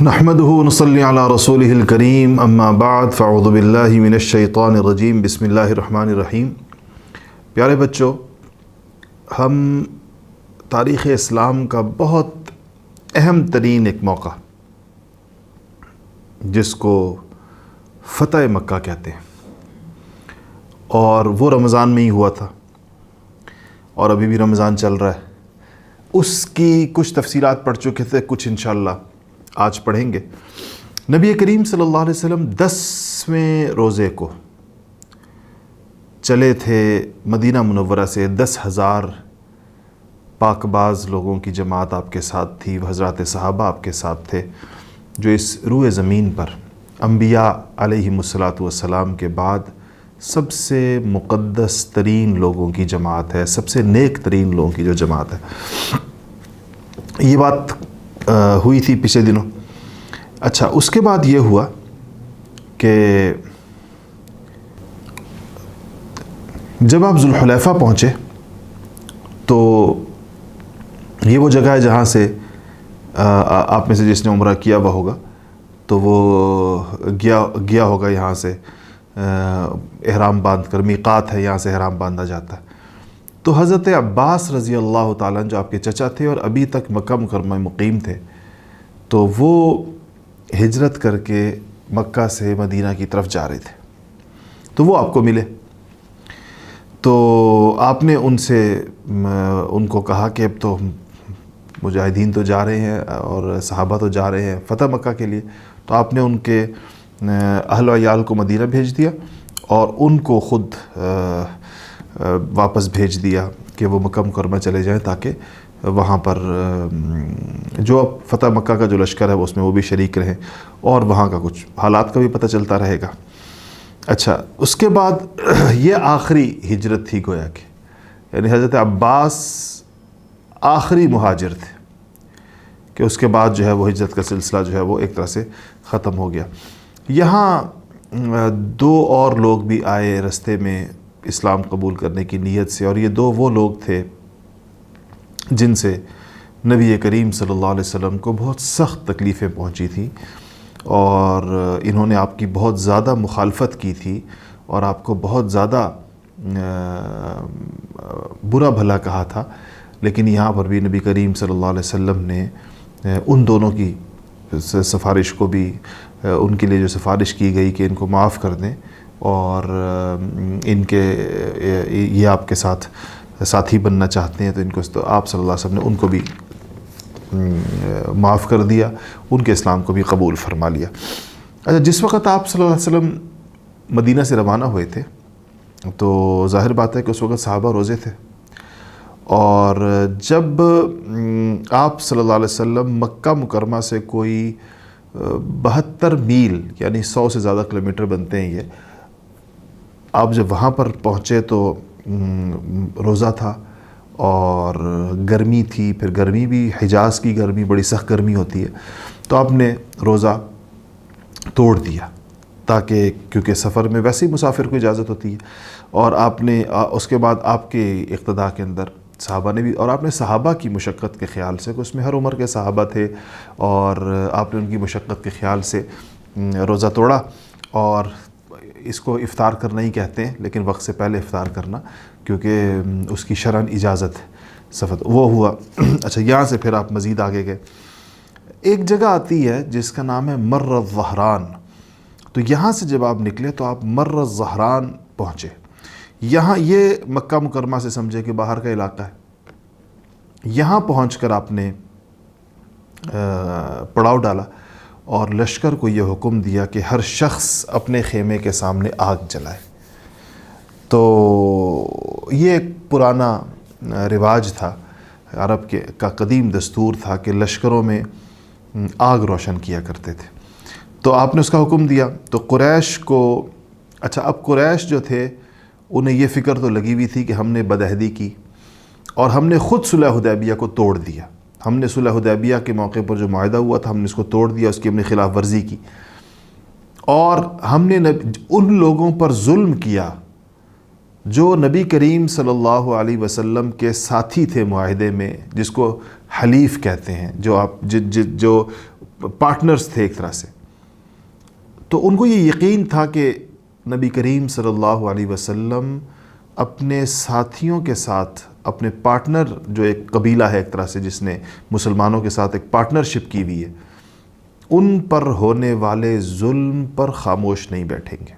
نحمدہ ونصلی علی رسولہ الکریم اما بعد فاعوذ باللہ من الشیطان الرجیم بسم اللہ الرحمن الرحیم۔ پیارے بچوں، ہم تاریخ اسلام کا بہت اہم ترین ایک موقع جس کو فتح مکہ کہتے ہیں، اور وہ رمضان میں ہی ہوا تھا اور ابھی بھی رمضان چل رہا ہے۔ اس کی کچھ تفصیلات پڑھ چکے تھے، کچھ انشاءاللہ آج پڑھیں گے۔ نبی کریم صلی اللہ علیہ وسلم 10ویں روزے کو چلے تھے مدینہ منورہ سے۔ 10,000 پاک باز لوگوں کی جماعت آپ کے ساتھ تھی، حضرات صحابہ آپ کے ساتھ تھے، جو اس روئے زمین پر انبیاء علیہم الصلاۃ والسلام کے بعد سب سے مقدس ترین لوگوں کی جماعت ہے، سب سے نیک ترین لوگوں کی جو جماعت ہے۔ یہ بات ہوئی تھی پچھلے دنوں۔ اچھا، اس کے بعد یہ ہوا کہ جب آپ ذوالحلیفہ پہنچے تو یہ وہ جگہ ہے جہاں سے آپ میں سے جس نے عمرہ کیا ہوا ہوگا تو وہ گیا ہوگا یہاں سے احرام باندھ کر۔ میقات ہے، یہاں سے احرام باندھا جاتا ہے۔ تو حضرت عباس رضی اللہ تعالیٰ جو آپ کے چچا تھے اور ابھی تک مکہ مکرمہ مقیم تھے، تو وہ ہجرت کر کے مکہ سے مدینہ کی طرف جا رہے تھے، تو وہ آپ کو ملے۔ تو آپ نے ان کو کہا کہ اب تو مجاہدین تو جا رہے ہیں اور صحابہ تو جا رہے ہیں فتح مکہ کے لیے، تو آپ نے ان کے اہل و عیال کو مدینہ بھیج دیا اور ان کو خود واپس بھیج دیا کہ وہ مکہ مکرمہ چلے جائیں، تاکہ وہاں پر جو فتح مکہ کا جو لشکر ہے اس میں وہ بھی شریک رہیں اور وہاں کا کچھ حالات کا بھی پتہ چلتا رہے گا۔ اچھا، اس کے بعد یہ آخری ہجرت تھی گویا کہ، یعنی حضرت عباس آخری مہاجر تھے کہ اس کے بعد جو ہے وہ ہجرت کا سلسلہ جو ہے وہ ایک طرح سے ختم ہو گیا۔ یہاں 2 اور لوگ بھی آئے رستے میں اسلام قبول کرنے کی نیت سے، اور یہ 2 وہ لوگ تھے جن سے نبی کریم صلی اللہ علیہ وسلم کو بہت سخت تکلیفیں پہنچی تھیں، اور انہوں نے آپ کی بہت زیادہ مخالفت کی تھی اور آپ کو بہت زیادہ برا بھلا کہا تھا۔ لیکن یہاں پر بھی نبی کریم صلی اللہ علیہ وسلم نے ان دونوں کی سفارش کو بھی، ان کے لیے جو سفارش کی گئی کہ ان کو معاف کر دیں، اور ان کے یہ آپ کے ساتھ ساتھی بننا چاہتے ہیں، تو ان کو تو آپ صلی اللہ علیہ وسلم نے ان کو بھی معاف کر دیا، ان کے اسلام کو بھی قبول فرما لیا۔ اچھا، جس وقت آپ صلی اللہ علیہ وسلم مدینہ سے روانہ ہوئے تھے تو ظاہر بات ہے کہ اس وقت صحابہ روزے تھے، اور جب آپ صلی اللہ علیہ وسلم مکہ مکرمہ سے کوئی 72 میل یعنی 100 سے زیادہ کلومیٹر بنتے ہیں یہ، آپ جب وہاں پر پہنچے تو روزہ تھا اور گرمی تھی، پھر گرمی بھی حجاز کی گرمی بڑی سخت گرمی ہوتی ہے، تو آپ نے روزہ توڑ دیا، تاکہ کیونکہ سفر میں ویسے ہی مسافر کو اجازت ہوتی ہے، اور آپ نے اس کے بعد آپ کے اقتداء کے اندر صحابہ نے بھی، اور آپ نے صحابہ کی مشقت کے خیال سے، کہ اس میں ہر عمر کے صحابہ تھے، اور آپ نے ان کی مشقت کے خیال سے روزہ توڑا۔ اور اس کو افطار کرنا ہی کہتے ہیں، لیکن وقت سے پہلے افطار کرنا، کیونکہ اس کی شرعاً اجازت ہے سفر، وہ ہوا۔ اچھا، یہاں سے پھر آپ مزید آگے گئے، ایک جگہ آتی ہے جس کا نام ہے مر الظہران۔ تو یہاں سے جب آپ نکلے تو آپ مر الظہران پہنچے۔ یہاں یہ مکہ مکرمہ سے سمجھے کہ باہر کا علاقہ ہے۔ یہاں پہنچ کر آپ نے پڑاؤ ڈالا اور لشکر کو یہ حکم دیا کہ ہر شخص اپنے خیمے کے سامنے آگ جلائے۔ تو یہ ایک پرانا رواج تھا، عرب کا قدیم دستور تھا کہ لشکروں میں آگ روشن کیا کرتے تھے۔ تو آپ نے اس کا حکم دیا تو قریش کو، اچھا اب قریش جو تھے انہیں یہ فکر تو لگی ہوئی تھی کہ ہم نے بدعہدی کی اور ہم نے خود صلح حدیبیہ کو توڑ دیا۔ ہم نے صلح حدیبیہ کے موقع پر جو معاہدہ ہوا تھا ہم نے اس کو توڑ دیا، اس کی ہم نے خلاف ورزی کی، اور ہم نے ان لوگوں پر ظلم کیا جو نبی کریم صلی اللہ علیہ وسلم کے ساتھی تھے معاہدے میں، جس کو حلیف کہتے ہیں، جو پارٹنرز تھے ایک طرح سے. تو ان کو یہ یقین تھا کہ نبی کریم صلی اللہ علیہ وسلم اپنے ساتھیوں کے ساتھ، اپنے پارٹنر جو ایک قبیلہ ہے ایک طرح سے جس نے مسلمانوں کے ساتھ ایک پارٹنرشپ کی ہوئی ہے، ان پر ہونے والے ظلم پر خاموش نہیں بیٹھیں گے،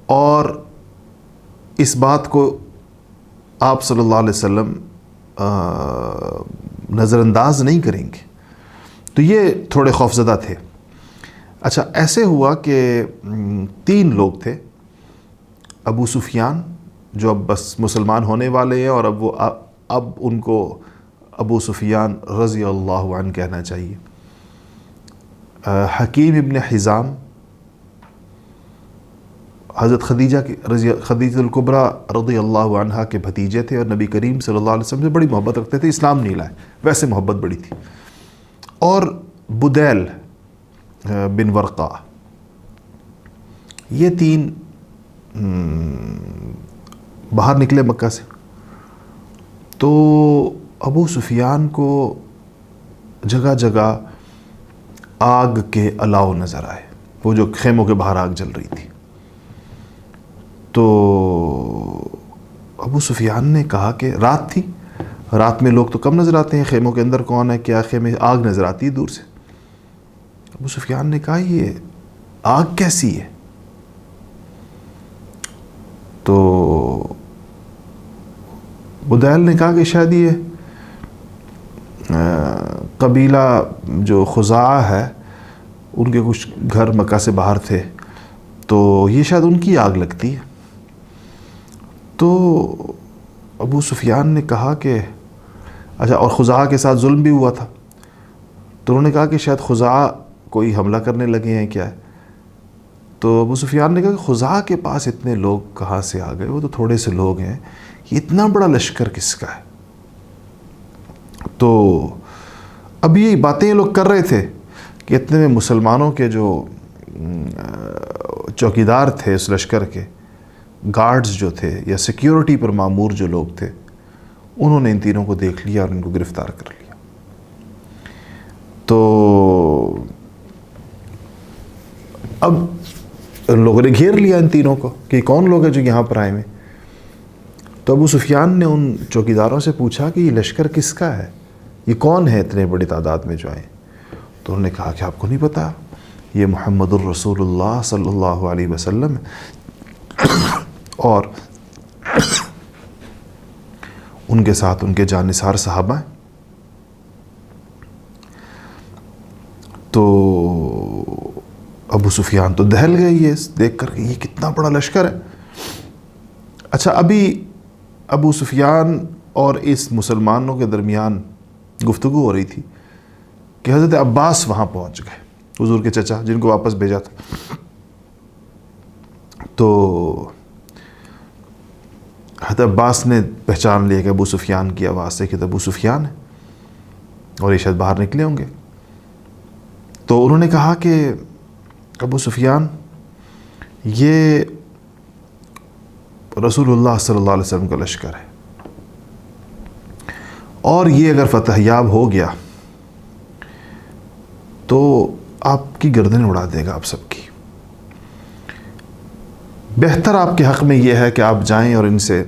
اور اس بات کو آپ صلی اللہ علیہ وسلم نظر انداز نہیں کریں گے. تو یہ تھوڑے خوفزدہ تھے. اچھا، ایسے ہوا کہ 3 لوگ تھے. ابو سفیان جو اب بس مسلمان ہونے والے ہیں، اور اب ان کو ابو سفیان رضی اللہ عنہ کہنا چاہیے. حکیم ابن حزام حضرت خدیجہ الکبریٰ رضی اللہ عنہا کے بھتیجے تھے، اور نبی کریم صلی اللہ علیہ وسلم سے بڑی محبت رکھتے تھے. اسلام نہیں لائے، ویسے محبت بڑی تھی. اور بدیل بن ورقہ، یہ 3 باہر نکلے مکہ سے. تو ابو سفیان کو جگہ جگہ آگ کے الاؤ نظر آئے، وہ جو خیموں کے باہر آگ جل رہی تھی. تو ابو سفیان نے کہا کہ رات تھی، رات میں لوگ تو کم نظر آتے ہیں، خیموں کے اندر کون ہے کیا، خیمے آگ نظر آتی ہے دور سے. ابو سفیان نے کہا یہ آگ کیسی ہے؟ تو بدیل نے کہا کہ شاید یہ قبیلہ جو خزاعہ ہے، ان کے کچھ گھر مکہ سے باہر تھے، تو یہ شاید ان کی آگ لگتی ہے. تو ابو سفیان نے کہا کہ اچھا، اور خزاعہ کے ساتھ ظلم بھی ہوا تھا، تو انہوں نے کہا کہ شاید خزاعہ کوئی حملہ کرنے لگے ہیں کیا ہے. تو ابو سفیان نے کہا کہ خزاعہ کے پاس اتنے لوگ کہاں سے آ گئے، وہ تو تھوڑے سے لوگ ہیں، یہ اتنا بڑا لشکر کس کا ہے. تو اب یہ باتیں یہ لوگ کر رہے تھے کہ اتنے میں مسلمانوں کے جو چوکیدار تھے اس لشکر کے، گارڈز جو تھے یا سیکیورٹی پر مامور جو لوگ تھے، انہوں نے ان تینوں کو دیکھ لیا اور ان کو گرفتار کر لیا. تو اب ان لوگوں نے گھیر لیا ان تینوں کو کہ کون لوگ ہیں جو یہاں پر آئے ہوئے. تو ابو سفیان نے ان چوکیداروں سے پوچھا کہ یہ لشکر کس کا ہے، یہ کون ہے اتنے بڑی تعداد میں جو آئے. تو انہوں نے کہا کہ آپ کو نہیں پتا، یہ محمد الرسول اللہ صلی اللہ علیہ وسلم اور ان کے ساتھ ان کے جانثار صحابہ ہیں. تو ابو سفیان تو دہل گئے یہ دیکھ کر کہ یہ کتنا بڑا لشکر ہے. اچھا، ابھی ابو سفیان اور اس مسلمانوں کے درمیان گفتگو ہو رہی تھی کہ حضرت عباس وہاں پہنچ گئے، حضور کے چچا جن کو واپس بھیجا تھا. تو حضرت عباس نے پہچان لیا کہ ابو سفیان کی آواز سے کہ ابو سفیان ہے، اور یہ شاید باہر نکلے ہوں گے. تو انہوں نے کہا کہ ابو سفیان، یہ رسول اللہ صلی اللہ علیہ وسلم کا لشکر ہے، اور یہ اگر فتح یاب ہو گیا تو آپ کی گردن اڑا دے گا آپ سب کی. بہتر آپ کے حق میں یہ ہے کہ آپ جائیں اور ان سے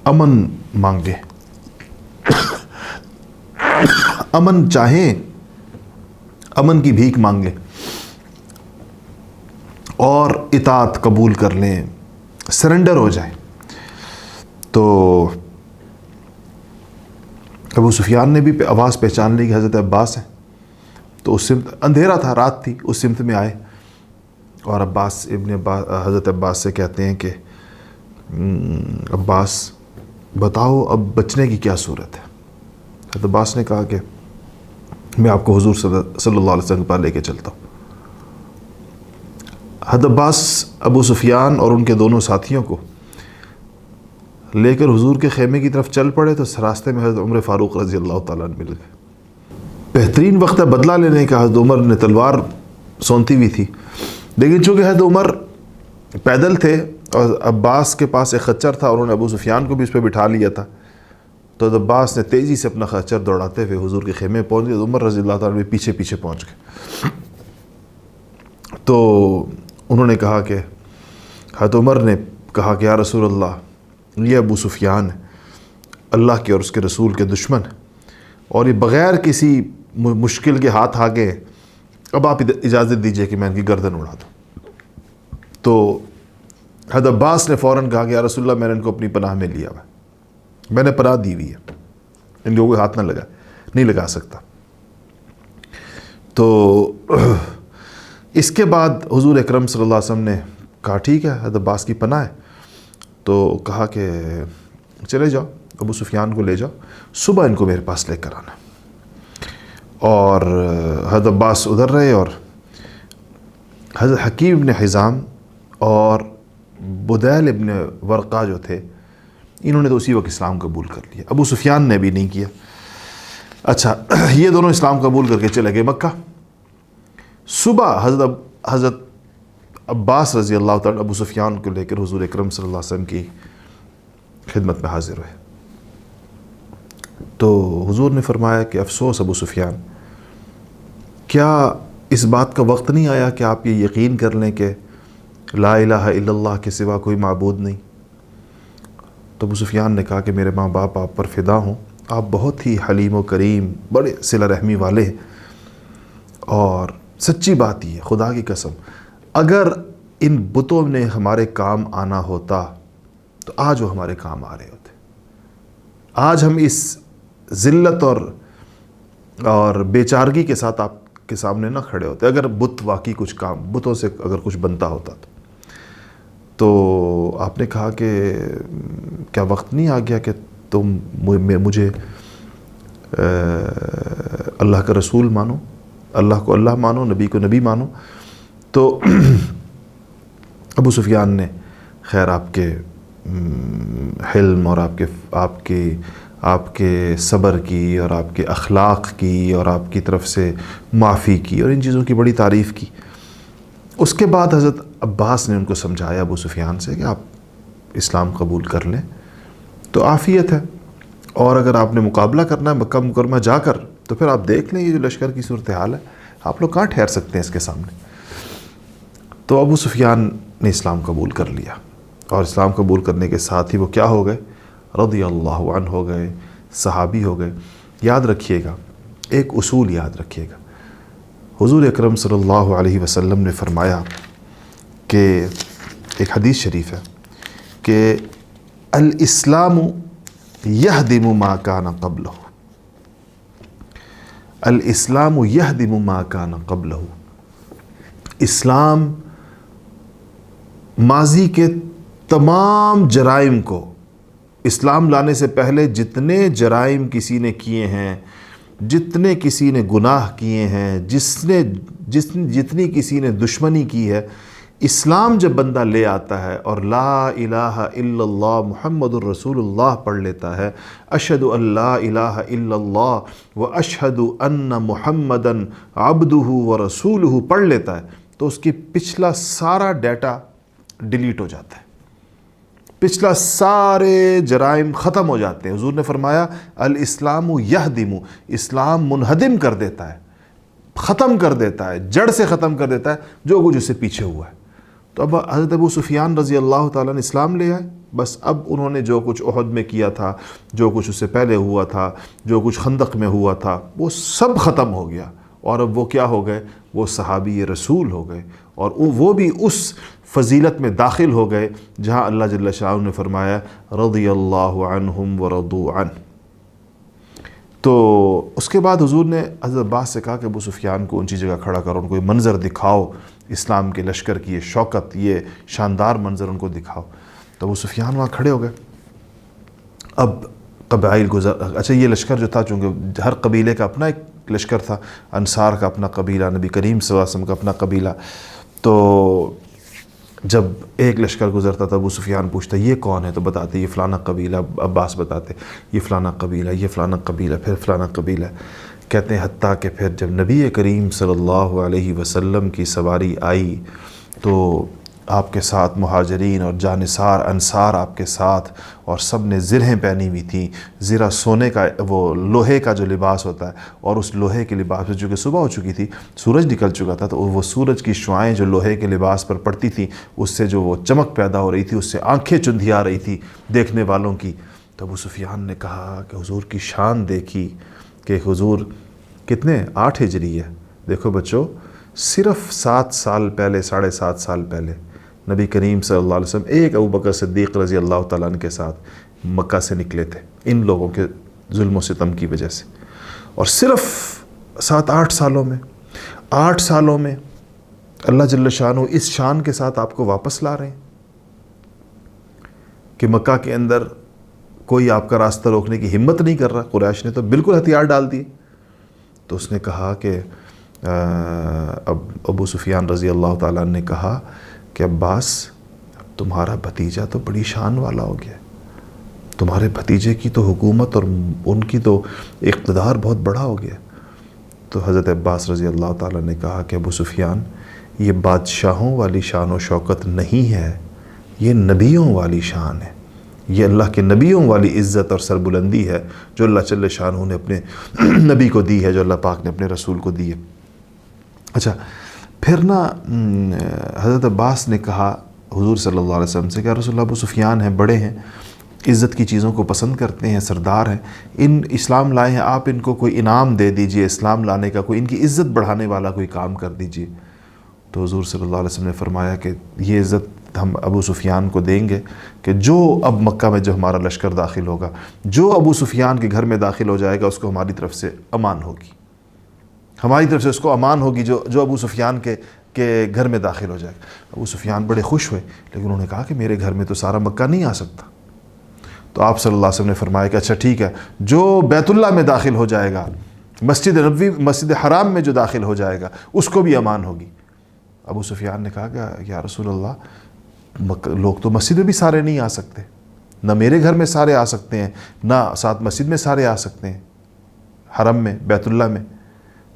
امن مانگیں، امن چاہیں، امن کی بھیک مانگ لیں اور اطاعت قبول کر لیں، سرنڈر ہو جائیں. تو ابو سفیان نے بھی آواز پہچان لی کہ حضرت عباس ہیں. تو اس سمت اندھیرا تھا، رات تھی، اس سمت میں آئے اور حضرت عباس سے کہتے ہیں کہ عباس بتاؤ اب بچنے کی کیا صورت ہے. حضرت عباس نے کہا کہ میں آپ کو حضور صلی اللہ علیہ وسلم پر لے کے چلتا ہوں. حضرت عباس ابو سفیان اور ان کے دونوں ساتھیوں کو لے کر حضور کے خیمے کی طرف چل پڑے. تو راستے میں حضرت عمر فاروق رضی اللہ تعالیٰ عنہ مل گئے. بہترین وقت ہے بدلہ لینے کا. حضرت عمر نے تلوار سونتی ہوئی تھی، لیکن چونکہ حضرت عمر پیدل تھے اور عباس کے پاس ایک خچر تھا، انہوں نے ابو سفیان کو بھی اس پہ بٹھا لیا تھا. تو عباس نے تیزی سے اپنا خچر دوڑاتے ہوئے حضور کے خیمے پہنچ گئے. عمر رضی اللہ تعالیٰ پیچھے پیچھے پہنچ گئے. تو انہوں نے کہا کہ حضرت عمر نے کہا کہ یا رسول اللہ، یہ ابو سفیان ہے، اللہ کے اور اس کے رسول کے دشمن ہے، اور یہ بغیر کسی مشکل کے ہاتھ آ گئے. اب آپ اجازت دیجئے کہ میں ان کی گردن اڑا دوں. تو حضرت عباس نے فوراً کہا کہ یا رسول اللہ، میں نے ان کو اپنی پناہ میں لیا ہوا، میں نے پناہ دی ہوئی ہے، ان لوگوں کے ہاتھ نہیں لگا سکتا. تو اس کے بعد حضور اکرم صلی اللہ علیہ وسلم نے کہا ٹھیک ہے، حضرت عباس کی پناہ ہے. تو کہا کہ چلے جاؤ، ابو سفیان کو لے جاؤ، صبح ان کو میرے پاس لے کر آنا. اور حضرت عباس ادھر رہے، اور حضرت حکیم ابن حزام اور بدیل ابن ورقہ جو تھے، انہوں نے تو اسی وقت اسلام قبول کر لیا. ابو سفیان نے بھی نہیں کیا. اچھا، یہ دونوں اسلام قبول کر کے چلے گئے مکہ. صبح حضرت عباس رضی اللہ تعالیٰ ابو سفیان کو لے کر حضور اکرم صلی اللہ علیہ وسلم کی خدمت میں حاضر ہوئے. تو حضور نے فرمایا کہ افسوس ابو سفیان، کیا اس بات کا وقت نہیں آیا کہ آپ یہ یقین کر لیں کہ لا الہ الا اللہ کے سوا کوئی معبود نہیں؟ تو ابو سفیان نے کہا کہ میرے ماں باپ آپ پر فدا ہوں، آپ بہت ہی حلیم و کریم، بڑے صلہ رحمی والے ہیں، اور سچی بات یہ ہے، خدا کی قسم، اگر ان بتوں نے ہمارے کام آنا ہوتا تو آج وہ ہمارے کام آ رہے ہوتے. آج ہم اس ذلت اور بیچارگی کے ساتھ آپ کے سامنے نہ کھڑے ہوتے اگر بت واقعی کچھ کام، بتوں سے اگر کچھ بنتا ہوتا. تو آپ نے کہا کہ کیا وقت نہیں آ گیا کہ تم مجھے اللہ کا رسول مانو، اللہ کو اللہ مانو، نبی کو نبی مانو؟ تو ابو سفیان نے خیر آپ کے حلم اور آپ کے صبر کی اور آپ کے اخلاق کی اور آپ کی طرف سے معافی کی اور ان چیزوں کی بڑی تعریف کی. اس کے بعد حضرت عباس نے ان کو سمجھایا ابو سفیان سے کہ آپ اسلام قبول کر لیں تو عافیت ہے، اور اگر آپ نے مقابلہ کرنا ہے مکہ مکرمہ جا کر تو پھر آپ دیکھ لیں یہ جو لشکر کی صورتحال ہے، آپ لوگ کہاں ٹھہر سکتے ہیں اس کے سامنے. تو ابو سفیان نے اسلام قبول کر لیا، اور اسلام قبول کرنے کے ساتھ ہی وہ کیا ہو گئے؟ رضی اللہ عنہ ہو گئے، صحابی ہو گئے. یاد رکھیے گا، ایک اصول یاد رکھیے گا، حضور اکرم صلی اللہ علیہ وسلم نے فرمایا کہ ایک حدیث شریف ہے کہ الاسلام یہدم ما کان قبلہ، الاسلام یہدم ما کان قبلہ. اسلام ماضی کے تمام جرائم کو، اسلام لانے سے پہلے جتنے جرائم کسی نے کیے ہیں، جتنے کسی نے گناہ کیے ہیں، جتنی کسی نے دشمنی کی ہے، اسلام جب بندہ لے آتا ہے اور لا الہ الا اللہ محمد الرسول اللہ پڑھ لیتا ہے، اشہد ان لا الہ الا اللہ و اشہد ان محمدن عبدہ و رسولہ پڑھ لیتا ہے، تو اس کی پچھلا سارا ڈیٹا ڈیلیٹ ہو جاتا ہے، پچھلا سارے جرائم ختم ہو جاتے ہیں. حضور نے فرمایا الاسلام یہدم، اسلام منہدم کر دیتا ہے، ختم کر دیتا ہے، جڑ سے ختم کر دیتا ہے جو کچھ اس سے پیچھے ہوا ہے. تو اب حضرت ابو سفیان رضی اللہ تعالیٰ نے اسلام لے آئے، بس اب انہوں نے جو کچھ احد میں کیا تھا، جو کچھ اس سے پہلے ہوا تھا، جو کچھ خندق میں ہوا تھا، وہ سب ختم ہو گیا، اور اب وہ کیا ہو گئے؟ وہ صحابی رسول ہو گئے، اور وہ بھی اس فضیلت میں داخل ہو گئے جہاں اللہ جل شانہ نے فرمایا رضی اللہ عنہم ورضوا عنہ. تو اس کے بعد حضور نے حضرت عباس سے کہا کہ ابو سفیان کو اونچی جگہ کھڑا کرو، ان کو یہ منظر دکھاؤ، اسلام کے لشکر کی یہ شوکت، یہ شاندار منظر ان کو دکھاؤ. تو ابو سفیان وہاں کھڑے ہو گئے. اب قبائل اچھا یہ لشکر جو تھا، چونکہ ہر قبیلے کا اپنا ایک لشکر تھا، انصار کا اپنا قبیلہ، نبی کریم صلی اللہ علیہ وسلم کا اپنا قبیلہ. تو جب ایک لشکر گزرتا تھا ابو سفیان پوچھتا یہ کون ہے، تو بتاتے یہ فلانا قبیلہ، عباس بتاتے یہ فلانا قبیلہ، یہ فلانا قبیلہ، پھر فلانا قبیلہ. کہتے ہیں حتیٰ کہ پھر جب نبی کریم صلی اللہ علیہ وسلم کی سواری آئی تو آپ کے ساتھ مہاجرین اور جانثار انصار آپ کے ساتھ، اور سب نے زرہیں پہنی ہوئی تھیں. زرہ سونے کا، وہ لوہے کا جو لباس ہوتا ہے، اور اس لوہے کے لباس میں چونکہ صبح ہو چکی تھی، سورج نکل چکا تھا، تو وہ سورج کی شعاعیں جو لوہے کے لباس پر پڑتی تھیں اس سے جو وہ چمک پیدا ہو رہی تھی، اس سے آنکھیں چندھیا رہی تھی دیکھنے والوں کی. تو ابو سفیان نے کہا کہ حضور کی شان دیکھی کہ حضور کتنے 8 ہجری ہے. دیکھو بچوں، صرف 7 سال پہلے، 7.5 سال پہلے نبی کریم صلی اللہ علیہ وسلم ایک ابو بکر صدیق رضی اللہ تعالیٰ عنہ کے ساتھ مکہ سے نکلے تھے ان لوگوں کے ظلم و ستم کی وجہ سے. اور صرف 7-8 سالوں میں، 8 سالوں میں اللہ جل شانہ اس شان کے ساتھ آپ کو واپس لا رہے ہیں کہ مکہ کے اندر کوئی آپ کا راستہ روکنے کی ہمت نہیں کر رہا. قریش نے تو بالکل ہتھیار ڈال دیے. تو اس نے کہا کہ ابو سفیان رضی اللہ تعالیٰ نے کہا کہ عباس، تمہارا بھتیجا تو بڑی شان والا ہو گیا، تمہارے بھتیجے کی تو حکومت اور ان کی تو اقتدار بہت بڑا ہو گیا. تو حضرت عباس رضی اللہ تعالیٰ نے کہا کہ ابو سفیان، یہ بادشاہوں والی شان و شوکت نہیں ہے، یہ نبیوں والی شان ہے، یہ اللہ کے نبیوں والی عزت اور سربلندی ہے جو اللہ جل شانہ نے اپنے نبی کو دی ہے، جو اللہ پاک نے اپنے رسول کو دی ہے. اچھا، پھر نا حضرت عباس نے کہا حضور صلی اللہ علیہ وسلم سے کہ رسول اللہ، ابو سفیان ہیں، بڑے ہیں، عزت کی چیزوں کو پسند کرتے ہیں، سردار ہیں، ان اسلام لائے ہیں، آپ ان کو کوئی انعام دے دیجئے، اسلام لانے کا کوئی ان کی عزت بڑھانے والا کوئی کام کر دیجئے. تو حضور صلی اللہ علیہ وسلم نے فرمایا کہ یہ عزت ہم ابو سفیان کو دیں گے کہ جو اب مکہ میں جو ہمارا لشکر داخل ہوگا، جو ابو سفیان کے گھر میں داخل ہو جائے گا، اس کو ہماری طرف سے امان ہوگی، ہماری طرف سے اس کو امان ہوگی جو ابو سفیان کے گھر میں داخل ہو جائے گا. ابو سفیان بڑے خوش ہوئے، لیکن انہوں نے کہا کہ میرے گھر میں تو سارا مکہ نہیں آ سکتا. تو آپ صلی اللہ علیہ وسلم نے فرمایا کہ اچھا ٹھیک ہے، جو بیت اللہ میں داخل ہو جائے گا، مسجد نبوی، مسجد حرام میں جو داخل ہو جائے گا، اس کو بھی امان ہوگی. ابو سفیان نے کہا کہ یا رسول اللہ، لوگ تو مسجد میں بھی سارے نہیں آ سکتے، نہ میرے گھر میں سارے آ سکتے ہیں، نہ ساتھ مسجد میں سارے آ سکتے ہیں، حرم میں، بیت اللہ میں.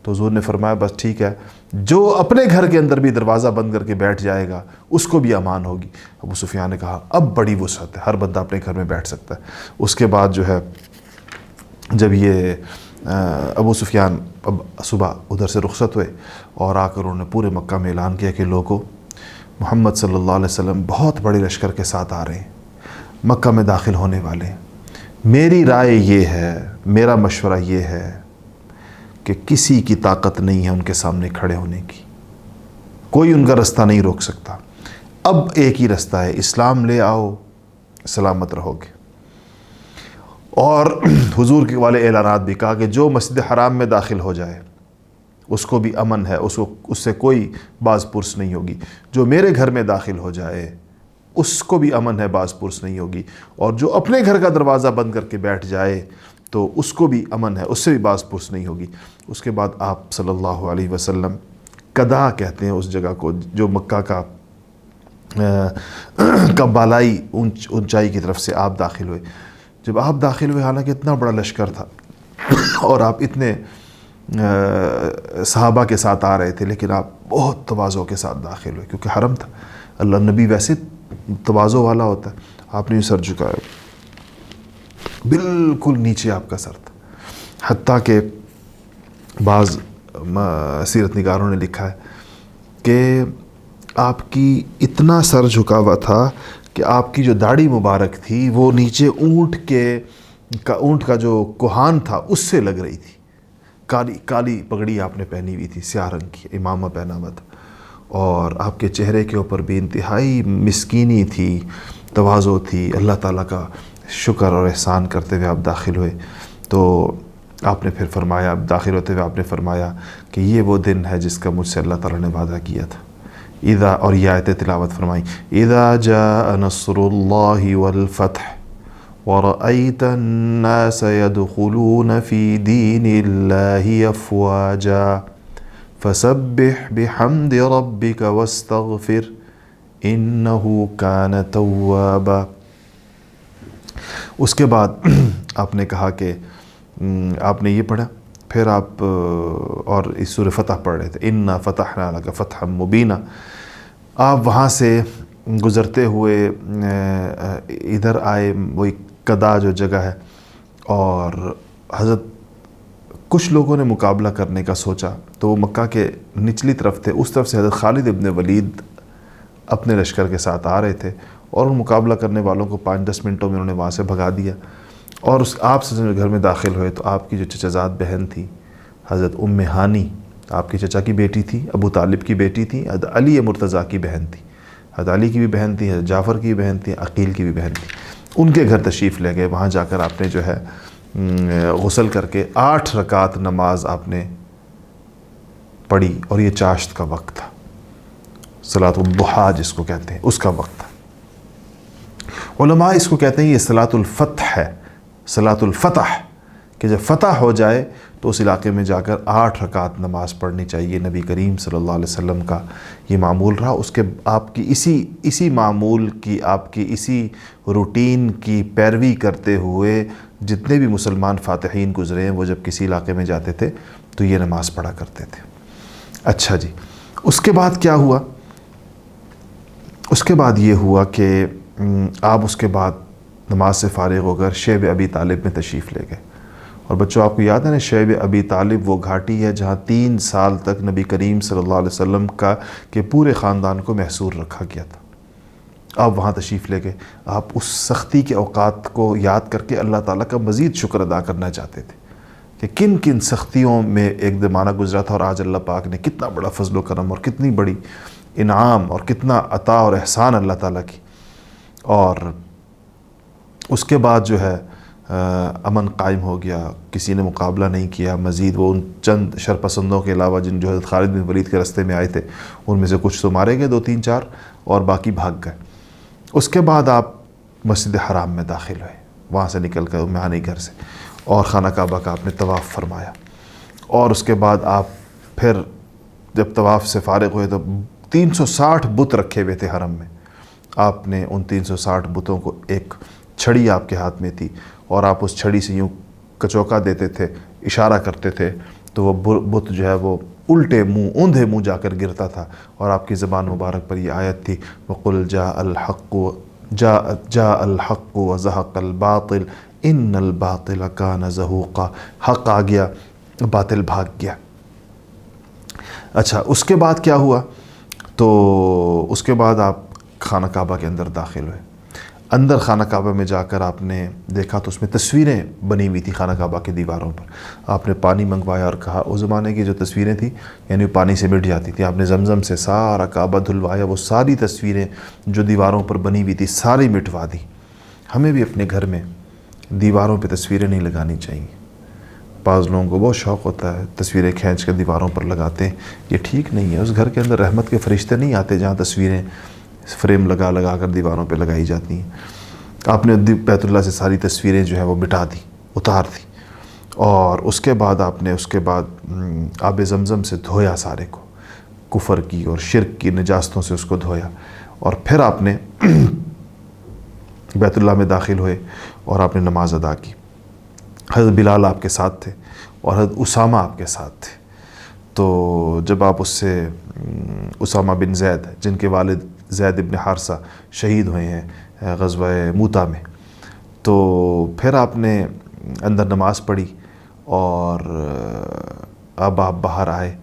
تو حضور نے فرمایا بس ٹھیک ہے، جو اپنے گھر کے اندر بھی دروازہ بند کر کے بیٹھ جائے گا اس کو بھی امان ہوگی. ابو سفیان نے کہا اب بڑی وسعت ہے، ہر بندہ اپنے گھر میں بیٹھ سکتا ہے. اس کے بعد جو ہے، جب یہ ابو سفیان اب صبح ادھر سے رخصت ہوئے اور آ کر انہوں نے پورے مکہ میں اعلان کیا کہ لوگوں، محمد صلی اللہ علیہ وسلم بہت بڑے لشکر کے ساتھ آ رہے ہیں، مکہ میں داخل ہونے والے ہیں. میری رائے یہ ہے، میرا مشورہ یہ ہے کہ کسی کی طاقت نہیں ہے ان کے سامنے کھڑے ہونے کی، کوئی ان کا رستہ نہیں روک سکتا. اب ایک ہی رستہ ہے، اسلام لے آؤ، سلامت رہو گے. اور حضور کے والے اعلانات بھی کہا کہ جو مسجد حرام میں داخل ہو جائے اس کو بھی امن ہے، اس سے کوئی باز پرس نہیں ہوگی. جو میرے گھر میں داخل ہو جائے اس کو بھی امن ہے، باز پرس نہیں ہوگی. اور جو اپنے گھر کا دروازہ بند کر کے بیٹھ جائے تو اس کو بھی امن ہے، اس سے بھی باز پرس نہیں ہوگی. اس کے بعد آپ صلی اللہ علیہ وسلم، قدا کہتے ہیں اس جگہ کو جو مکہ کا بالائی اونچائی کی طرف سے آپ داخل ہوئے. جب آپ داخل ہوئے، حالانکہ اتنا بڑا لشکر تھا اور آپ اتنے صحابہ کے ساتھ آ رہے تھے، لیکن آپ بہت تواضع کے ساتھ داخل ہوئے کیونکہ حرم تھا. اللہ نبی ویسے تواضع والا ہوتا ہے. آپ نے سر جھکایا، بالکل نیچے آپ کا سر تھا، حتیٰ کہ بعض سیرت نگاروں نے لکھا ہے کہ آپ کی اتنا سر جھکا ہوا تھا کہ آپ کی جو داڑھی مبارک تھی وہ نیچے اونٹ کا جو کوہان تھا اس سے لگ رہی تھی. کالی پگڑی آپ نے پہنی ہوئی تھی، سیاہ رنگ کی امامہ پہنا ہوا تھا، اور آپ کے چہرے کے اوپر بھی انتہائی مسکینی تھی، تواضع تھی. اللہ تعالیٰ کا شکر اور احسان کرتے ہوئے آپ داخل ہوئے. تو آپ نے پھر فرمایا، داخل ہوتے ہوئے آپ نے فرمایا کہ یہ وہ دن ہے جس کا مجھ سے اللہ تعالیٰ نے وعدہ کیا تھا. اور یہ آیت تلاوت فرمائی، اذا جاء نصر اللہ والفتح ورأيت الناس يدخلون في دين الله أفواجا فسبح بحمد ربك واستغفر إنه كان توابا. اس کے بعد آپ نے کہا کہ آپ نے یہ پڑھا، پھر آپ اور اس سورہ فتح پڑھ رہے تھے، انا فتحنا لک فتحا مبینا. آپ وہاں سے گزرتے ہوئے ادھر آئے، وہی قدا جو جگہ ہے، اور حضرت کچھ لوگوں نے مقابلہ کرنے کا سوچا تو وہ مکہ کے نچلی طرف تھے، اس طرف سے حضرت خالد ابن ولید اپنے لشکر کے ساتھ آ رہے تھے، اور ان مقابلہ کرنے والوں کو 5-10 منٹوں میں انہوں نے وہاں سے بھگا دیا، اور آپ سے گھر میں داخل ہوئے تو آپ کی جو چچا بہن تھی حضرت ام ہانی، آپ کے چچا کی بیٹی تھی، ابو طالب کی بیٹی تھی، حضرت علی مرتضیٰ کی بہن تھی، حضرت علی کی بھی بہن تھی، حضرت جعفر کی بھی بہن تھی، عقیل کی بھی بہن تھی، ان کے گھر تشریف لے گئے۔ وہاں جا کر آپ نے جو ہے غسل کر کے 8 رکعت نماز آپ نے پڑھی، اور یہ چاشت کا وقت تھا، صلاۃ الضحیٰ جس کو کہتے ہیں، اس کا وقت تھا۔ علماء اس کو کہتے ہیں یہ صلاۃ الفتح ہے، صلاۃ الفتح، کہ جب فتح ہو جائے تو اس علاقے میں جا کر 8 رکعت نماز پڑھنی چاہیے۔ نبی کریم صلی اللہ علیہ وسلم کا یہ معمول رہا، اس کے آپ کی اسی معمول کی، آپ کی اسی روٹین کی پیروی کرتے ہوئے جتنے بھی مسلمان فاتحین گزرے ہیں وہ جب کسی علاقے میں جاتے تھے تو یہ نماز پڑھا کرتے تھے۔ اچھا جی، اس کے بعد کیا ہوا؟ اس کے بعد یہ ہوا کہ آپ اس کے بعد نماز سے فارغ ہو کر شیب ابی طالب میں تشریف لے گئے۔ اور بچوں آپ کو یاد ہے نا، شیب ابی طالب وہ گھاٹی ہے جہاں 3 سال تک نبی کریم صلی اللہ علیہ وسلم کے پورے خاندان کو محصور رکھا گیا تھا۔ آپ وہاں تشریف لے گئے، آپ اس سختی کے اوقات کو یاد کر کے اللہ تعالیٰ کا مزید شکر ادا کرنا چاہتے تھے کہ کن کن سختیوں میں ایک زمانہ گزرا تھا، اور آج اللہ پاک نے کتنا بڑا فضل و کرم اور کتنی بڑی انعام اور کتنا عطا اور احسان اللہ تعالیٰ کی۔ اور اس کے بعد جو ہے امن قائم ہو گیا، کسی نے مقابلہ نہیں کیا مزید، وہ ان چند شرپسندوں کے علاوہ جن جو حضرت خالد بن ولید کے رستے میں آئے تھے ان میں سے کچھ تو مارے گئے 2-3-4 اور باقی بھاگ گئے۔ اس کے بعد آپ مسجد حرام میں داخل ہوئے، وہاں سے نکل کر مہانی گھر سے، اور خانہ کعبہ کا آپ نے طواف فرمایا، اور اس کے بعد آپ پھر جب طواف سے فارغ ہوئے تو 360 بت رکھے ہوئے تھے حرم میں، آپ نے ان 360 بتوں کو، ایک چھڑی آپ کے ہاتھ میں تھی اور آپ اس چھڑی سے یوں کچوکا دیتے تھے، اشارہ کرتے تھے تو وہ بت جو ہے وہ الٹے منہ، اوندھے منہ جا کر گرتا تھا، اور آپ کی زبان مبارک پر یہ آیت تھی وَقُلْ جَاءَ الْحَقُّ وَزَهَقَ الْبَاطِلُ إِنَّ الْبَاطِلَ كَانَ زَهُوقًا، حق آ گیا، باطل بھاگ گیا۔ اچھا، اس کے بعد کیا ہوا؟ تو اس کے بعد آپ خانہ کعبہ کے اندر داخل ہوئے۔ اندر خانہ کعبہ میں جا کر آپ نے دیکھا تو اس میں تصویریں بنی ہوئی تھی خانہ کعبہ کی دیواروں پر۔ آپ نے پانی منگوایا اور کہا، اس زمانے کی جو تصویریں تھیں یعنی پانی سے مٹ جاتی تھیں، آپ نے زمزم سے سارا کعبہ دھلوایا، وہ ساری تصویریں جو دیواروں پر بنی ہوئی تھی ساری مٹوا دی۔ ہمیں بھی اپنے گھر میں دیواروں پہ تصویریں نہیں لگانی چاہیے۔ بعض لوگوں کو بہت شوق ہوتا ہے، تصویریں کھینچ کر دیواروں پر لگاتے ہیں، یہ ٹھیک نہیں ہے۔ اس گھر کے اندر رحمت کے فرشتے نہیں آتے جہاں تصویریں فریم لگا کر دیواروں پہ لگائی جاتی ہیں۔ آپ نے بیت اللہ سے ساری تصویریں جو ہیں وہ مٹا دی، اتار دی، اور اس کے بعد آپ نے آب زمزم سے دھویا سارے کو، کفر کی اور شرک کی نجاستوں سے اس کو دھویا، اور پھر آپ نے بیت اللہ میں داخل ہوئے اور آپ نے نماز ادا کی۔ حضرت بلال آپ کے ساتھ تھے اور حضرت اسامہ آپ کے ساتھ تھے۔ تو جب آپ اس سے اسامہ بن زید، جن کے والد زید ابن حارثہ شہید ہوئے ہیں غزوہ موتا میں، تو پھر آپ نے اندر نماز پڑھی، اور اب آپ باہر آئے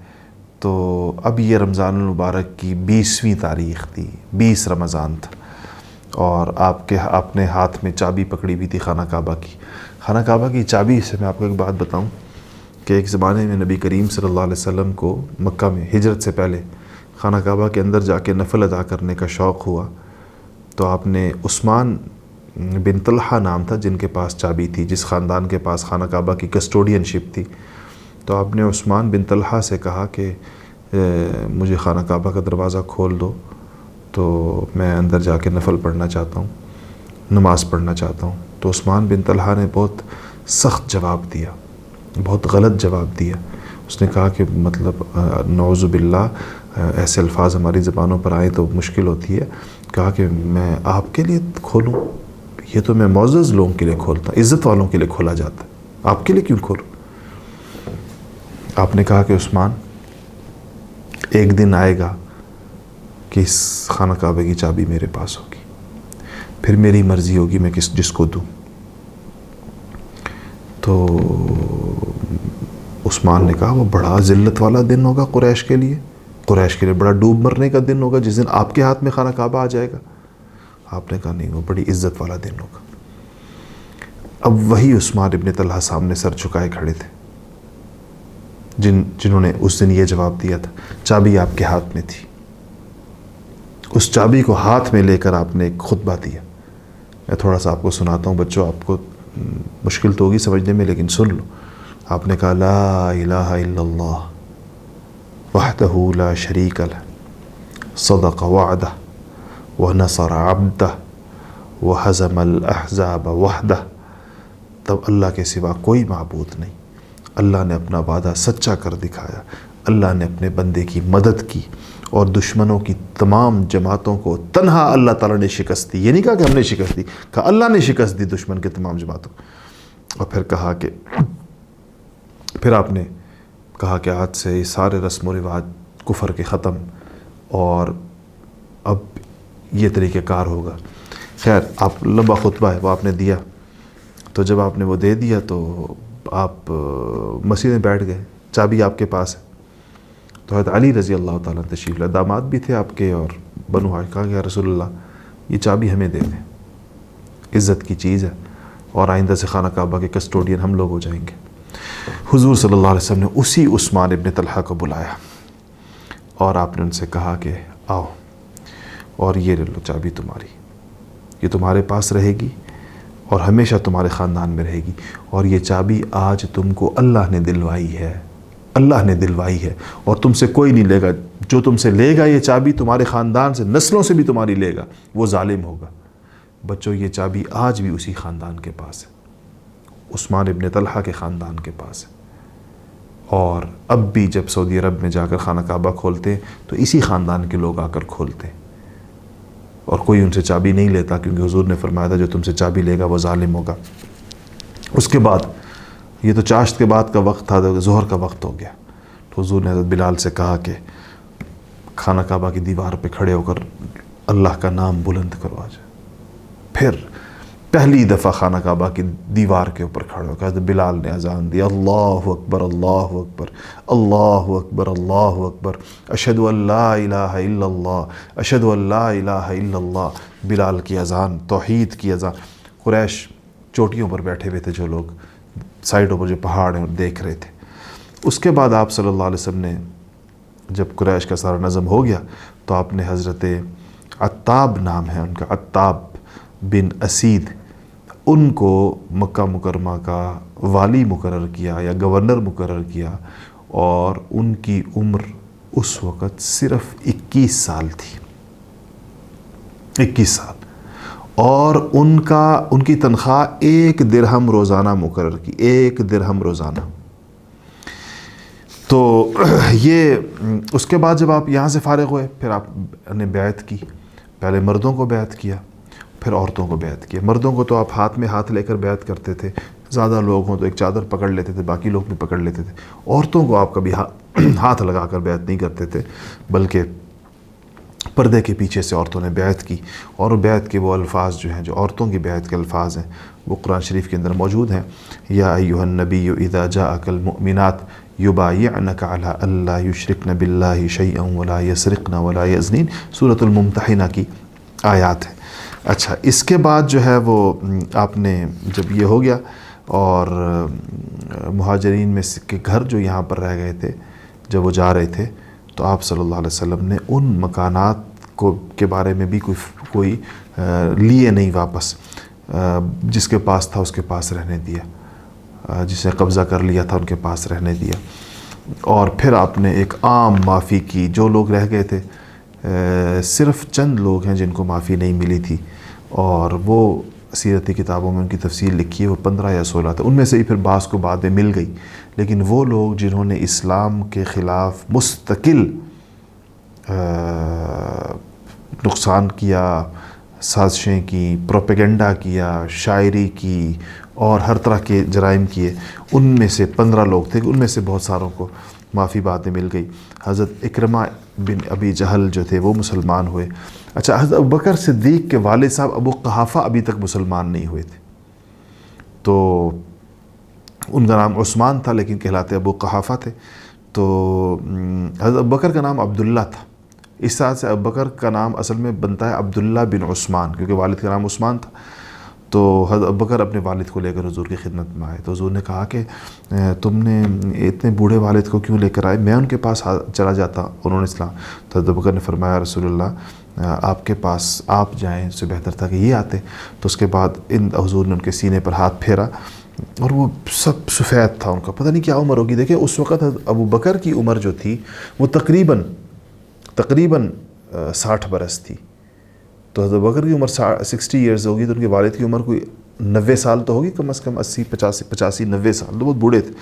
تو اب یہ رمضان المبارک کی 20ویں تاریخ تھی، 20 رمضان تھا، اور آپ نے ہاتھ میں چابی پکڑی ہوئی تھی خانہ کعبہ کی۔ خانہ کعبہ کی چابی سے میں آپ کو ایک بات بتاؤں کہ ایک زمانے میں نبی کریم صلی اللہ علیہ وسلم کو مکہ میں ہجرت سے پہلے خانہ کعبہ کے اندر جا کے نفل ادا کرنے کا شوق ہوا، تو آپ نے عثمان بن طلحہ نام تھا جن کے پاس چابی تھی، جس خاندان کے پاس خانہ کعبہ کی کسٹوڈین شپ تھی، تو آپ نے عثمان بن طلحہ سے کہا کہ مجھے خانہ کعبہ کا دروازہ کھول دو، تو میں اندر جا کے نفل پڑھنا چاہتا ہوں، نماز پڑھنا چاہتا ہوں۔ تو عثمان بن طلحہ نے بہت سخت جواب دیا، بہت غلط جواب دیا۔ اس نے کہا کہ مطلب نعوذ باللہ ایسے الفاظ ہماری زبانوں پر آئیں تو مشکل ہوتی ہے۔ کہا کہ میں آپ کے لیے کھولوں؟ یہ تو میں معزز لوگوں کے لیے کھولتا، عزت والوں کے لیے کھولا جاتا ہے، آپ کے لیے کیوں کھولوں؟ آپ نے کہا کہ عثمان، ایک دن آئے گا کہ اس خانہ کعبہ کی چابی میرے پاس ہوگی، پھر میری مرضی ہوگی میں جس کو دوں۔ تو عثمان نے کہا وہ بڑا ذلت والا دن ہوگا قریش کے لیے، قریش کے لیے بڑا ڈوب مرنے کا دن ہوگا جس دن آپ کے ہاتھ میں خانہ کعبہ آ جائے گا۔ آپ نے کہا نہیں، وہ بڑی عزت والا دن ہوگا۔ اب وہی عثمان ابن طلحہ سامنے سر جھکائے کھڑے تھے جنہوں نے اس دن یہ جواب دیا تھا، چابی آپ کے ہاتھ میں تھی۔ اس چابی کو ہاتھ میں لے کر آپ نے ایک خطبہ دیا۔ میں تھوڑا سا آپ کو سناتا ہوں بچوں، آپ کو مشکل تو ہوگی سمجھنے میں لیکن سن لو۔ آپ نے کہا لا الہ الا اللہ وحدہ لا شریک لہ صدق وعدہ ونصر عبدہ وہزم الاحزاب وحدہ۔ تب اللہ کے سوا کوئی معبود نہیں، اللہ نے اپنا وعدہ سچا کر دکھایا، اللہ نے اپنے بندے کی مدد کی اور دشمنوں کی تمام جماعتوں کو تنہا اللہ تعالیٰ نے شکست دی۔ یہ نہیں کہا کہ ہم نے شکست دی، کہا اللہ نے شکست دی دشمن کے تمام جماعتوں کو۔ اور پھر کہا کہ پھر آپ نے کہا کہ آج سے یہ سارے رسم و رواج کفر کے ختم اور اب یہ طریقہ کار ہوگا۔ خیر آپ لمبا خطبہ ہے وہ آپ نے دیا، تو جب آپ نے وہ دے دیا تو آپ مسجد میں بیٹھ گئے، چابی آپ کے پاس ہے۔ تو حضرت علی رضی اللہ تعالیٰ تشریف لائے، داماد بھی تھے آپ کے، اور بنو ہاشم، کہا کہ یا رسول اللہ یہ چابی ہمیں دے دیں، عزت کی چیز ہے اور آئندہ سے خانہ کعبہ کے کسٹوڈین ہم لوگ ہو جائیں گے۔ حضور صلی اللہ علیہ وسلم نے اسی عثمان ابن طلحہ کو بلایا اور آپ نے ان سے کہا کہ آؤ اور یہ لے لو چابی تمہاری، یہ تمہارے پاس رہے گی اور ہمیشہ تمہارے خاندان میں رہے گی، اور یہ چابی آج تم کو اللہ نے دلوائی ہے، اللہ نے دلوائی ہے اور تم سے کوئی نہیں لے گا۔ جو تم سے لے گا یہ چابی تمہارے خاندان سے، نسلوں سے بھی تمہاری لے گا، وہ ظالم ہوگا۔ بچوں یہ چابی آج بھی اسی خاندان کے پاس ہے، عثمان ابن طلحہ کے خاندان کے پاس ہے، اور اب بھی جب سعودی عرب میں جا کر خانہ کعبہ کھولتے ہیں تو اسی خاندان کے لوگ آ کر کھولتے ہیں، اور کوئی ان سے چابی نہیں لیتا، کیونکہ حضور نے فرمایا تھا جو تم سے چابی لے گا وہ ظالم ہوگا۔ اس کے بعد یہ تو چاشت کے بعد کا وقت تھا، ظہر کا وقت ہو گیا، تو حضور نے حضرت بلال سے کہا کہ خانہ کعبہ کی دیوار پہ کھڑے ہو کر اللہ کا نام بلند کرو آج۔ پھر پہلی دفعہ خانہ کعبہ کی دیوار کے اوپر کھڑے ہو کر حضرت بلال نے اذان دی، اللہ اکبر اللہ اکبر اللہ اکبر اللہ اکبر، اشہد ان لا الہ الا اللہ اشہد ان لا الہ الا اللہ۔ بلال کی اذان، توحید کی اذان۔ قریش چوٹیوں پر بیٹھے ہوئے تھے، جو لوگ سائڈوں پر جو پہاڑ ہیں دیکھ رہے تھے۔ اس کے بعد آپ صلی اللہ علیہ وسلم نے جب قریش کا سارا نظم ہو گیا تو آپ نے حضرت عتاب نام ہے ان کا، عتاب بن اسید، ان کو مکہ مکرمہ کا والی مقرر کیا یا گورنر مقرر کیا، اور ان کی عمر اس وقت صرف 21 سال تھی، 21 سال، اور ان کی تنخواہ 1 درہم روزانہ مقرر کی، 1 درہم روزانہ۔ تو یہ اس کے بعد جب آپ یہاں سے فارغ ہوئے پھر آپ نے بیعت کی، پہلے مردوں کو بیعت کیا پھر عورتوں کو بیعت کیا۔ مردوں کو تو آپ ہاتھ میں ہاتھ لے کر بیعت کرتے تھے، زیادہ لوگ ہوں تو ایک چادر پکڑ لیتے تھے، باقی لوگ بھی پکڑ لیتے تھے۔ عورتوں کو آپ کبھی ہاتھ لگا کر بیعت نہیں کرتے تھے، بلکہ پردے کے پیچھے سے عورتوں نے بیعت کی، اور بیعت کے وہ الفاظ جو ہیں، جو عورتوں کی بیعت کے الفاظ ہیں، وہ قرآن شریف کے اندر موجود ہیں۔ یا ایھا النبی اذا جاءک المؤمنات یبایعنک علی الا یشرکن باللہ شیئا ولا یسرقن ولا یزنین، سورۃ الممتحنہ کی آیات ہیں۔ اچھا، اس کے بعد جو ہے وہ آپ نے جب یہ ہو گیا، اور مہاجرین میں کے گھر جو یہاں پر رہ گئے تھے جب وہ جا رہے تھے، تو آپ صلی اللہ علیہ وسلم نے ان مکانات کے بارے میں بھی کوئی لیے نہیں واپس، جس کے پاس تھا اس کے پاس رہنے دیا، جس نے قبضہ کر لیا تھا ان کے پاس رہنے دیا۔ اور پھر آپ نے ایک عام معافی کی، جو لوگ رہ گئے تھے، صرف چند لوگ ہیں جن کو معافی نہیں ملی تھی، اور وہ سیرتی کتابوں میں ان کی تفصیل لکھی ہے، وہ 15 یا 16 تھے، ان میں سے ہی پھر بعض کو بعد میں مل گئی، لیکن وہ لوگ جنہوں نے اسلام کے خلاف مستقل نقصان کیا، سازشیں کی، پروپیگنڈا کیا، شاعری کی اور ہر طرح کے جرائم کیے، ان میں سے 15 لوگ تھے، ان میں سے بہت ساروں کو معافی بعد میں مل گئی. حضرت اکرمہ بن ابی جہل جو تھے وہ مسلمان ہوئے. اچھا، حضرت ابوبکر صدیق کے والد صاحب ابو قحافہ ابھی تک مسلمان نہیں ہوئے تھے. تو ان کا نام عثمان تھا لیکن کہلاتے ابو قحافہ تھے. تو حضرت ابوبکر کا نام عبداللہ تھا. اس طرح سے ابوبکر کا نام اصل میں بنتا ہے عبداللہ بن عثمان، کیونکہ والد کا نام عثمان تھا. تو حضرت ابوبکر اپنے والد کو لے کر حضور کی خدمت میں آئے. تو حضور نے کہا کہ تم نے اتنے بوڑھے والد کو کیوں لے کر آئے، میں ان کے پاس چلا جاتا. انہوں نے اسلام. تو حضرت ابوبکر نے فرمایا رسول اللہ آپ کے پاس آپ جائیں، اس سے بہتر تھا کہ یہ آتے. تو اس کے بعد حضور نے ان کے سینے پر ہاتھ پھیرا اور وہ سب سفید تھا ان کا. پتہ نہیں کیا عمر ہوگی. دیکھیں اس وقت ابوبکر کی عمر جو تھی وہ تقریباً 60 برس تھی. تو حضرت ابوبکر کی عمر 60 ایئرز ہوگی، تو ان کے والد کی عمر کوئی 90 سال تو ہوگی، کم از کم 80 85 90 سال، تو بہت بوڑھے تھے.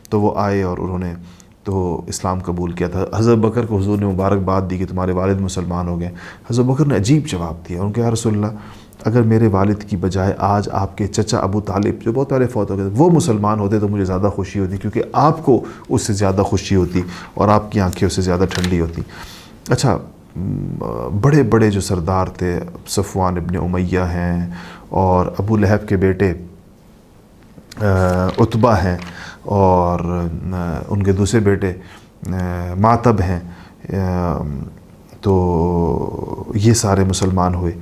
تو وہ آئے اور انہوں نے تو اسلام قبول کیا تھا. حضرت ابوبکر کو حضور نے مبارکباد دی کہ تمہارے والد مسلمان ہو گئے. حضرت ابوبکر نے عجیب جواب دیا. ان کے یا رسول اللہ اگر میرے والد کی بجائے آج آپ کے چچا ابو طالب جو بہت پہلے فوت ہو گئے وہ مسلمان ہوتے تو مجھے زیادہ خوشی ہوتی، کیونکہ آپ کو اس سے زیادہ خوشی ہوتی اور آپ کی آنکھیں اس سے زیادہ ٹھنڈی ہوتی. اچھا، بڑے بڑے جو سردار تھے، صفوان ابن امیہ ہیں اور ابو لہب کے بیٹے عتبہ ہیں اور ان کے دوسرے بیٹے معتب ہیں. تو یہ سارے مسلمان ہوئے.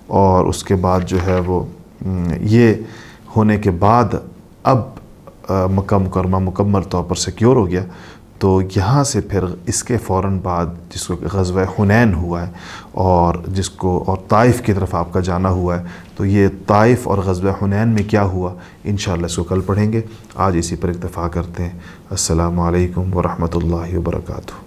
اور اس کے بعد جو ہے وہ یہ ہونے کے بعد اب مکہ مکرمہ مکمل طور پر سیکیور ہو گیا. تو یہاں سے پھر اس کے فوراً بعد جس کو غزوہ حنین ہوا ہے اور طائف کی طرف آپ کا جانا ہوا ہے، تو یہ طائف اور غزوہ حنین میں کیا ہوا انشاءاللہ اس کو کل پڑھیں گے. آج اسی پر اکتفا کرتے ہیں. السلام علیکم ورحمۃ اللہ وبرکاتہ.